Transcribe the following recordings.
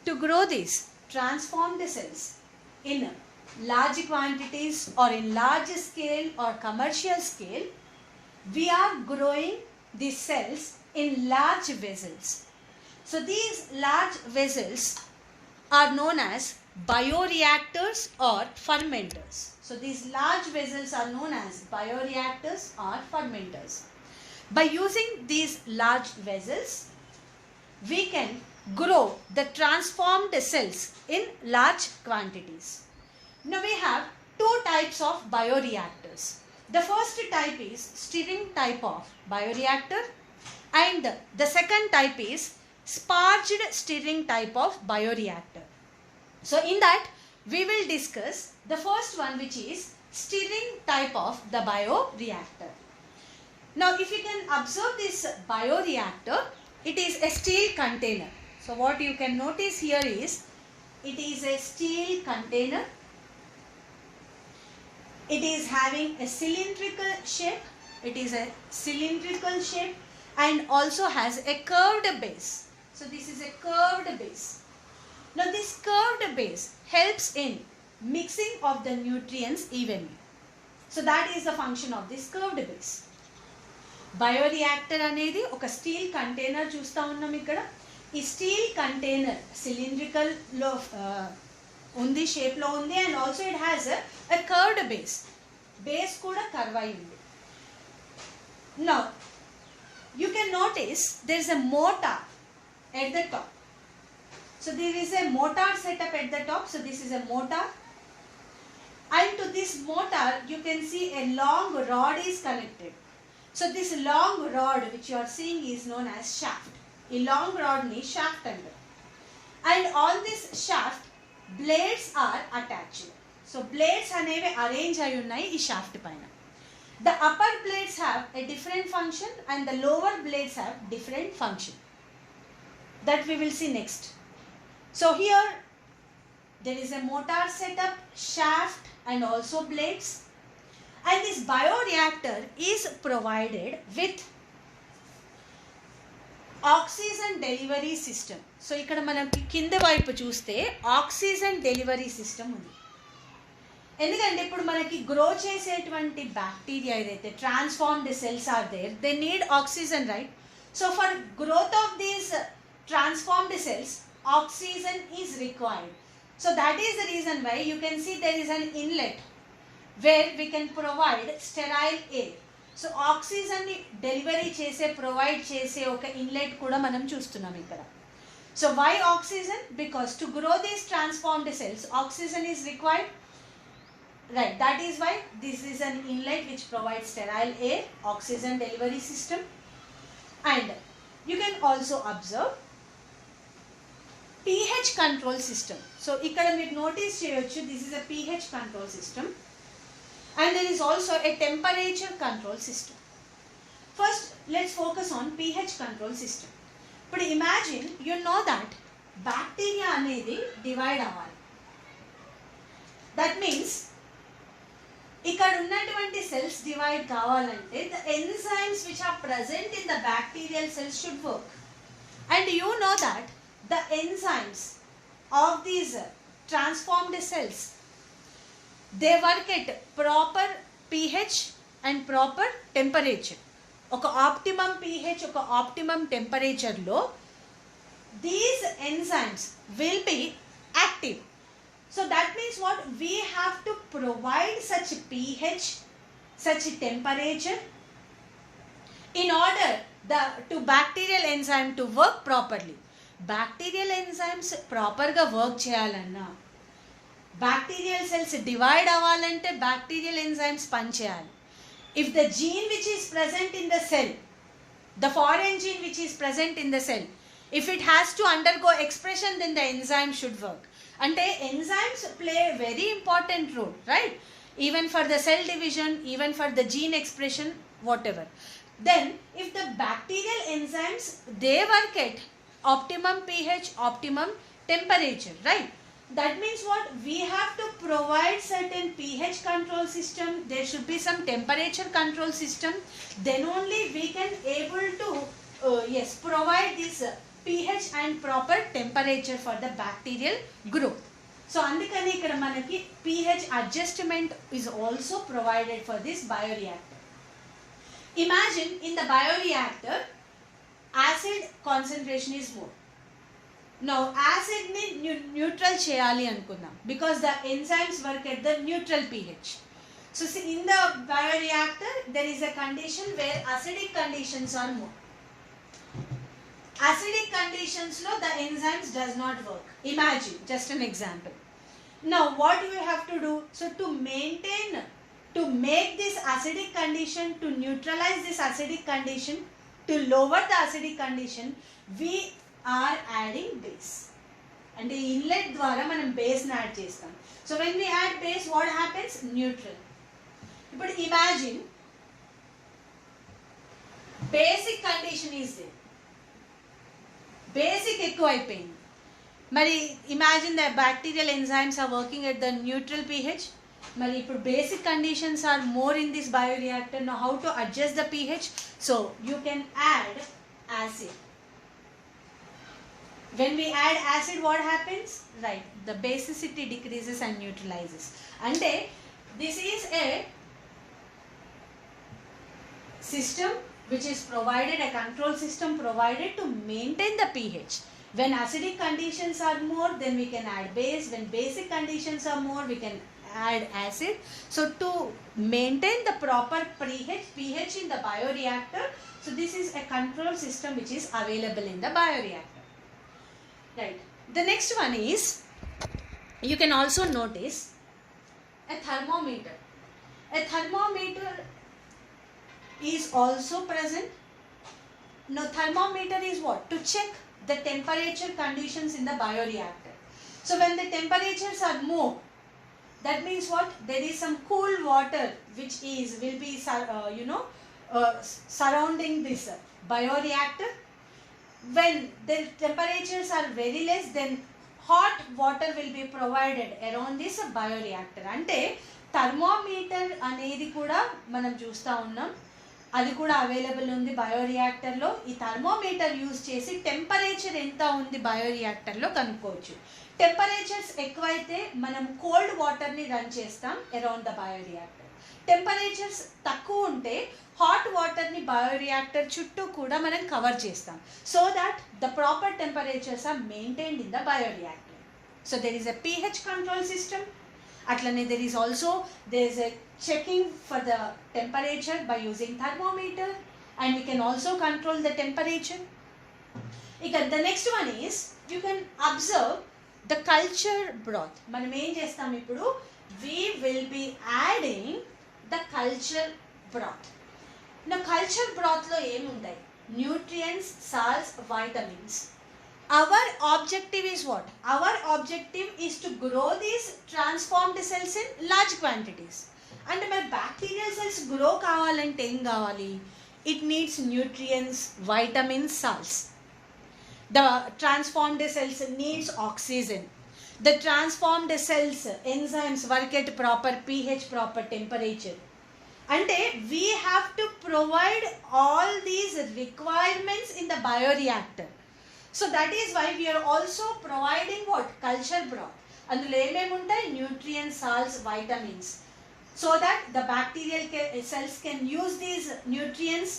To grow these transformed cells in large quantities or in large scale or commercial scale, we are growing these cells in large vessels. So these large vessels are known as bioreactors or fermenters. So these large vessels are known as bioreactors or fermenters. By using these large vessels, we can grow the transformed cells in large quantities. Now we have two types of bioreactors. The first type is stirring type of bioreactor, and the second type is sparged stirring type of bioreactor. So in that we will discuss the first one, which is stirring type of the bioreactor. Now if you can observe this bioreactor, it is a steel container. So what you can notice here is it is a steel container. It is having a cylindrical shape. It is a cylindrical shape and also has a curved base. So this is a curved base. Now this curved base helps in mixing of the nutrients evenly. So that is the function of this curved base. Bioreactor అనేది ఒక steel container చూస్తూ ఉన్నాం ఇక్కడ. ఈ steel container సిలిండ్రికల్లో ఉంది, షేప్లో ఉంది, and also it has a curved base కూడా కర్వ్ అయి ఉంది. Now you can notice there is a motor at the top. So there is a motor setup at the top. So this is a motor, and to this motor you can see a long rod is connected. So this long rod which you are seeing is known as shaft. ఈ long rod ni shaft అంటారు. And on this shaft blades are attached. So blades అనేవి arrange అయి ఉన్నాయి ఈ shaft పైన. The upper blades have a different function and the lower blades have different function. That we will see next. So here there is a motor setup, shaft and also blades. And this bioreactor is provided with oxygen delivery system. So ikkada manaki kinda vaipu chuste oxygen delivery system undi. ఎందుకంటే ఇప్పుడు మనకి grow చేసేటువంటి bacteria ఏదైతే transformed cells are there, they need oxygen, right? So for growth of these transformed cells oxygen is required. So that is the reason why you can see there is an inlet where we can provide sterile air. So oxygen ni delivery chese provide chese oka inlet kuda manam chustunnam ikkada. So why oxygen? Because to grow these transformed cells oxygen is required, right? That is why this is an inlet which provides sterile air, oxygen delivery system. And you can also observe pH control system. So ikkada meer notice cheyochu, this is a pH control system, and there is also a temperature control system. First let's focus on pH control system. But imagine, you know that bacteria anedi divide avali. That means ikkada unnatuvanti cells divide kavalante the enzymes which are present in the bacterial cells should work. And you know that the enzymes of these transformed cells, they work at proper pH and proper temperature. Oka optimum pH, oka optimum temperature lo these enzymes will be active. So that means what? We have to provide such pH, such temperature in order to bacterial enzyme to work properly. Bacterial enzymes ప్రాపర్గా work చేయాలన్నా, bacterial cells divide అవ్వాలంటే bacterial enzymes పనిచేయాలి. If the gene which is present in the cell, the foreign gene which is present in the cell, if it has to undergo expression then the enzyme should work. అంటే enzymes play very important role, right? Even for the cell division, even for the gene expression, whatever. Then if the bacterial enzymes they work at optimum pH, optimum temperature, right? That means what? We have to provide certain pH control system, there should be some temperature control system, then only we can able to provide this pH and proper temperature for the bacterial growth. So అందుకని ఇక్కడ మనకి pH adjustment is also provided for this bioreactor. Imagine in the bioreactor acid concentration is more. Now acid ni neutral cheyali anukunnam because the enzymes work at the neutral pH. So see, in the bioreactor there is a condition where acidic conditions are more. Acidic conditions lo the enzymes does not work. Imagine, just an example. Now what we have to do? So to make this acidic condition, to neutralize this acidic condition, to lower the acidic condition, we are adding base. And the inlet dwara manam base ni add chestam. So when we add base, what happens? Neutral. But imagine basic condition is there. Basic ఎక్కువ అయిపోయింది. మరి imagine the bacterial enzymes are working at the neutral pH. మరి ఇప్పుడు basic conditions are more in this bioreactor. Now how to adjust the pH? So you can add acid. When we add acid, what happens? Right, the basicity decreases and neutralizes. Ante this is a system which is provided, a control system provided to maintain the pH. When acidic conditions are more, then we can add base. When basic conditions are more, we can add acid. So to maintain the proper pH in the bioreactor, so this is a control system which is available in the bioreactor. Right. The next one is, you can also notice a thermometer. A thermometer is also present. Now thermometer is what? To check the temperature conditions in the bioreactor. So when the temperatures are more, that means what? There is some cool water which will be surrounding this bioreactor. When the temperatures are very less, then hot water will be provided around this bioreactor. Ante thermometer అనేది కూడా మనం చూస్తూ ఉన్నాం, అది కూడా available ఉంది బయోరియాక్టర్లో. ఈ thermometer use చేసి టెంపరేచర్ ఎంత ఉంది బయోరియాక్టర్లో కనుక్కోవచ్చు. టెంపరేచర్స్ ఎక్కువైతే మనం కోల్డ్ వాటర్ని రన్ చేస్తాం అరౌండ్ ద బయోరియాక్టర్. టెంపరేచర్స్ తక్కువ ఉంటే హాట్ వాటర్ని బయోరియాక్టర్ చుట్టూ కూడా మనం కవర్ చేస్తాం, so that the proper temperatures are maintained in the bioreactor. So there is a pH control system. అట్లనే there is a checking for the temperature by using thermometer, and we can also control the temperature. The next one is, you can observe the culture broth. మనం ఏం చేస్తాం ఇప్పుడు? We will be adding the culture broth. Now culture broth లో ఏముంటాయి? Nutrients, salts, vitamins. Our objective is what? Our objective is to grow these transformed cells in large quantities. And my bacterial cells grow kavalante em kavali? It needs nutrients, vitamins, salts. The transformed cells needs oxygen. The transformed cells enzymes work at proper pH, proper temperature. And we have to provide all these requirements in the bioreactor. So that is why we are also providing what? Culture broth. అందులో ఏమేమి ఉంటాయి? Nutrients, salts, vitamins. So that the bacterial cells can use these nutrients,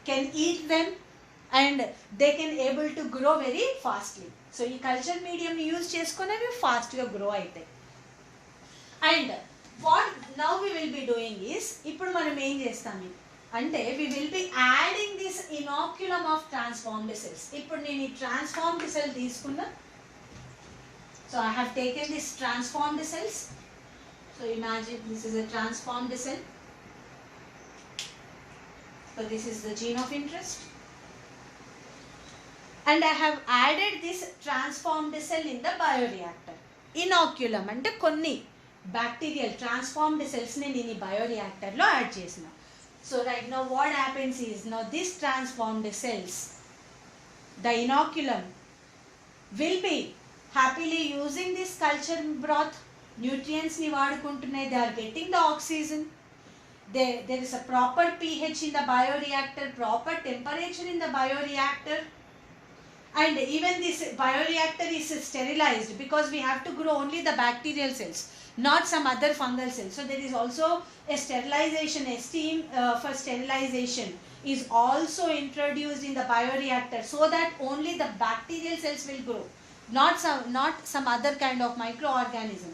can eat them, and they can able to grow very fastly. So ఈ culture medium ని use చేసుకునేవి ఫాస్ట్గా grow అవుతాయి. And what now we will be doing is, ఇప్పుడు మనం ఏం చేస్తాము అంటే, we will be adding this inoculum of transformed cells. ఇప్పుడు నేను ఈ transformed cell తీసుకున్నా. So I have taken this transformed cells. So imagine this is a transformed cell. So this is the gene of interest. And I have added this transformed cell in the bioreactor. Inoculum అంటే కొన్ని bacterial transformed cells ని నేను ఈ బయోరియాక్టర్లో add చేసిన. So right now what happens is, now this transformed cells, the inoculum, will be happily using this culture broth. Nutrients ni vadukuntunnai, they are getting the oxygen. There is a proper pH in the bioreactor, proper temperature in the bioreactor. And even this bioreactor is sterilized because we have to grow only the bacterial cells, not some other fungal cells. So there is also a sterilization, a steam for sterilization is also introduced in the bioreactor, so that only the bacterial cells will grow, not some other kind of microorganism.